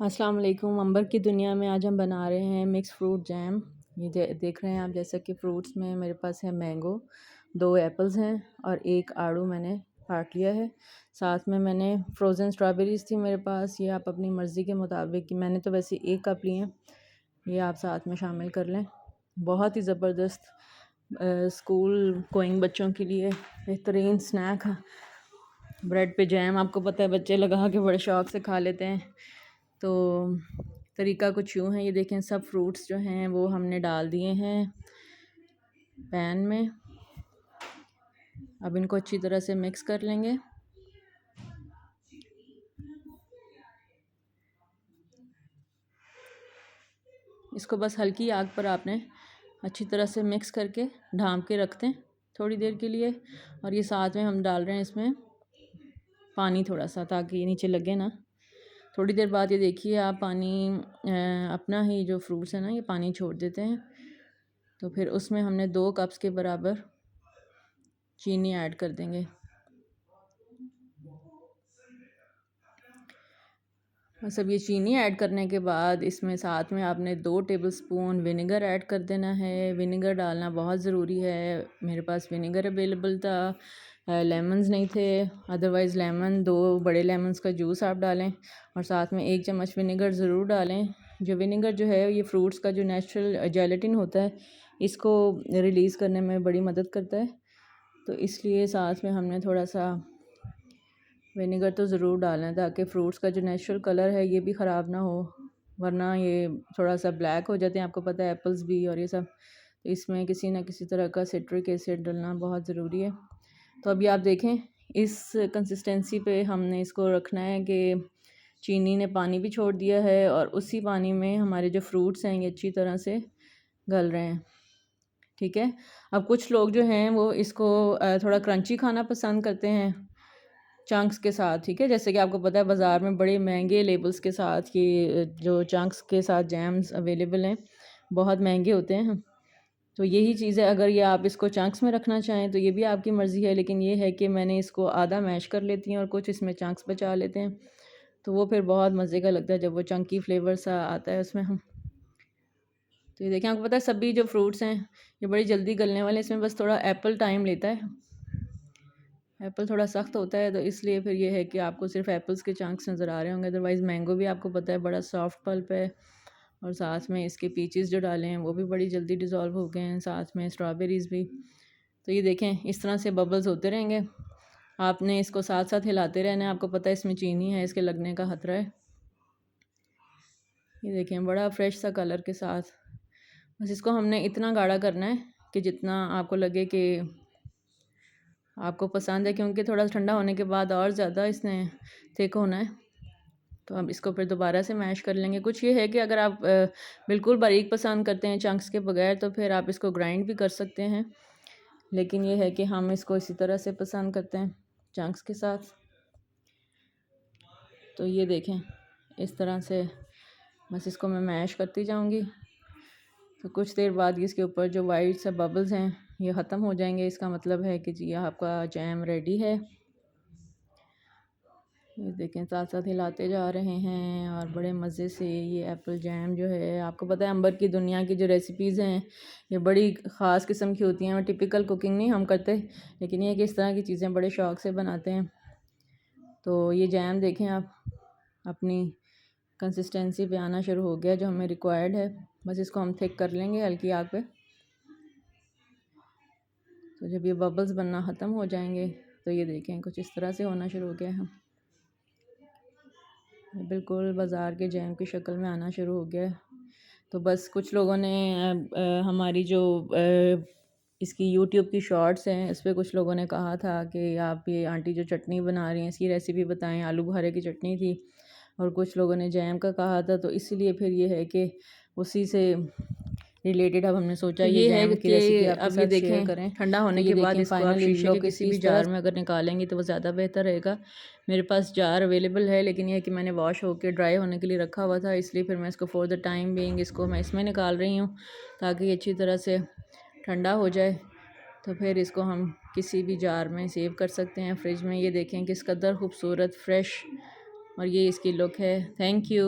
अस्सलाम वालेकुम। अंबर की दुनिया में आज हम बना रहे हैं मिक्स फ्रूट जैम। ये देख रहे हैं आप, जैसा कि फ्रूट्स में मेरे पास है मैंगो, 2 एप्पल्स हैं और 1 आड़ू मैंने काट लिया है। साथ में मैंने फ्रोज़न स्ट्रॉबेरीज़ थी मेरे पास, ये आप अपनी मर्ज़ी के मुताबिक, कि मैंने तो वैसे 1 कप लिए हैं, ये आप साथ में शामिल कर लें। बहुत ही ज़बरदस्त स्कूल गोइंग बच्चों के लिए बेहतरीन स्नैक है। ब्रेड पे जैम, आपको पता है बच्चे लगा के बड़े शौक़ से खा लेते हैं। तो तरीका कुछ यूँ है, ये देखें सब फ्रूट्स जो हैं वो हमने डाल दिए हैं पैन में। अब इनको अच्छी तरह से मिक्स कर लेंगे। इसको बस हल्की आग पर आपने अच्छी तरह से मिक्स करके ढाँप के रख दें थोड़ी देर के लिए। और ये साथ में हम डाल रहे हैं इसमें पानी थोड़ा सा, ताकि ये नीचे लगे ना। थोड़ी देर बाद ये देखिए आप, पानी अपना ही जो फ्रूट्स है ना ये पानी छोड़ देते हैं। तो फिर उसमें हमने 2 कप्स के बराबर चीनी ऐड कर देंगे। बस अब ये चीनी ऐड करने के बाद इसमें साथ में आपने 2 टेबलस्पून विनेगर ऐड कर देना है। विनेगर डालना बहुत ज़रूरी है। मेरे पास विनेगर अवेलेबल था, लेमन्स नहीं थे, अदरवाइज़ लेमन 2 बड़े लेमन्स का जूस आप डालें और साथ में 1 चम्मच विनेगर ज़रूर डालें। जो विनेगर जो है ये फ्रूट्स का जो नेचुरल जेलेटिन होता है इसको रिलीज़ करने में बड़ी मदद करता है। तो इसलिए साथ में हमने थोड़ा सा विनेगर तो ज़रूर डालना है, ताकि फ़्रूट्स का जो नेचुरल कलर है ये भी ख़राब ना हो, वरना ये थोड़ा सा ब्लैक हो जाते हैं। आपको पता है एप्पल्स भी और ये सब, तो इसमें किसी न किसी तरह का सिट्रिक एसिड डालना बहुत ज़रूरी है। तो अभी आप देखें इस कंसिस्टेंसी पे हमने इसको रखना है कि चीनी ने पानी भी छोड़ दिया है और उसी पानी में हमारे जो फ्रूट्स हैं ये अच्छी तरह से गल रहे हैं। ठीक है। अब कुछ लोग जो हैं वो इसको थोड़ा क्रंची खाना पसंद करते हैं चंक्स के साथ। ठीक है, जैसे कि आपको पता है बाज़ार में बड़े महंगे लेबल्स के साथ ये जो चंक्स के साथ जैम्स अवेलेबल हैं बहुत महंगे होते हैं। तो यही चीज़ है, अगर ये आप इसको चंक्स में रखना चाहें तो ये भी आपकी मर्ज़ी है, लेकिन ये है कि मैंने इसको आधा मैश कर लेती हैं और कुछ इसमें चंक्स बचा लेते हैं। तो वो फिर बहुत मज़े का लगता है जब वो चंकी फ्लेवर सा आता है उसमें हम। तो ये देखें, आपको पता है सभी जो फ्रूट्स हैं ये बड़ी जल्दी गलने वाले हैं, इसमें बस थोड़ा एप्पल टाइम लेता है। एप्पल थोड़ा सख्त होता है, तो इसलिए फिर ये है कि आपको सिर्फ एप्पल्स के चंक्स नज़र आ रहे होंगे। अदरवाइज़ मैंगो भी आपको पता है बड़ा सॉफ्ट पल्प है, और साथ में इसके पीचेस जो डाले हैं वो भी बड़ी जल्दी डिज़ोल्व हो गए हैं, साथ में स्ट्रॉबेरीज़ भी। तो ये देखें इस तरह से बबल्स होते रहेंगे, आपने इसको साथ साथ हिलाते रहना है। आपको पता है इसमें चीनी है, इसके लगने का खतरा है। ये देखें बड़ा फ्रेश सा कलर के साथ। बस इसको हमने इतना गाढ़ा करना है कि जितना आपको लगे कि आपको पसंद है, क्योंकि थोड़ा ठंडा होने के बाद और ज़्यादा इसने थिक होना है। तो अब इसको फिर दोबारा से मैश कर लेंगे। कुछ ये है कि अगर आप बिल्कुल बारीक पसंद करते हैं चंक्स के बगैर, तो फिर आप इसको ग्राइंड भी कर सकते हैं, लेकिन ये है कि हम इसको इसी तरह से पसंद करते हैं चंक्स के साथ। तो ये देखें इस तरह से बस इसको मैं मैश करती जाऊंगी। तो कुछ देर बाद इसके ऊपर जो वाइट से बबल्स हैं ये ख़त्म हो जाएंगे। इसका मतलब है कि जी आपका जैम रेडी है। ये देखें साथ साथ हिलाते जा रहे हैं और बड़े मज़े से ये एप्पल जैम जो है, आपको पता है अंबर की दुनिया की जो रेसिपीज़ हैं ये बड़ी ख़ास किस्म की होती हैं और टिपिकल कुकिंग नहीं हम करते, लेकिन ये कि इस तरह की चीज़ें बड़े शौक़ से बनाते हैं। तो ये जैम देखें आप अपनी कंसिस्टेंसी पे आना शुरू हो गया जो हमें रिक्वायर्ड है। बस इसको हम थिक कर लेंगे हल्की आग पे। तो जब ये बबल्स बनना ख़त्म हो जाएंगे तो ये देखें कुछ इस तरह से होना शुरू हो गया है, बिल्कुल बाज़ार के जैम की शक्ल में आना शुरू हो गया है। तो बस कुछ लोगों ने हमारी जो इसकी यूट्यूब की शॉर्ट्स हैं इस पर कुछ लोगों ने कहा था कि आप ये आंटी जो चटनी बना रही हैं इसकी रेसिपी बताएं। आलू बुखारे की चटनी थी और कुछ लोगों ने जैम का कहा था, तो इसलिए फिर ये है कि उसी से रिलेटेड अब हमने सोचा तो ये ये है जैम की रेसिपी आपके अब ये साथ शेयर देखें करें। ठंडा होने तो के ये बाद देखें इसको आप फाइनली शीशे के लोग किसी किसी भी भी जार जार में अगर निकालेंगे तो वो ज़्यादा बेहतर रहेगा। मेरे पास जार अवेलेबल है, लेकिन यह कि मैंने वॉश होकर ड्राई होने के लिए रखा हुआ था, इसलिए फिर मैं इसको फॉर द टाइम बीइंग इसको मैं इसमें निकाल रही हूँ ताकि ये अच्छी तरह से ठंडा हो जाए। तो फिर इसको हम किसी भी जार में सेव कर सकते हैं फ्रिज में। ये देखें किस कदर खूबसूरत फ्रेश और ये इसकी लुक है। Thank you.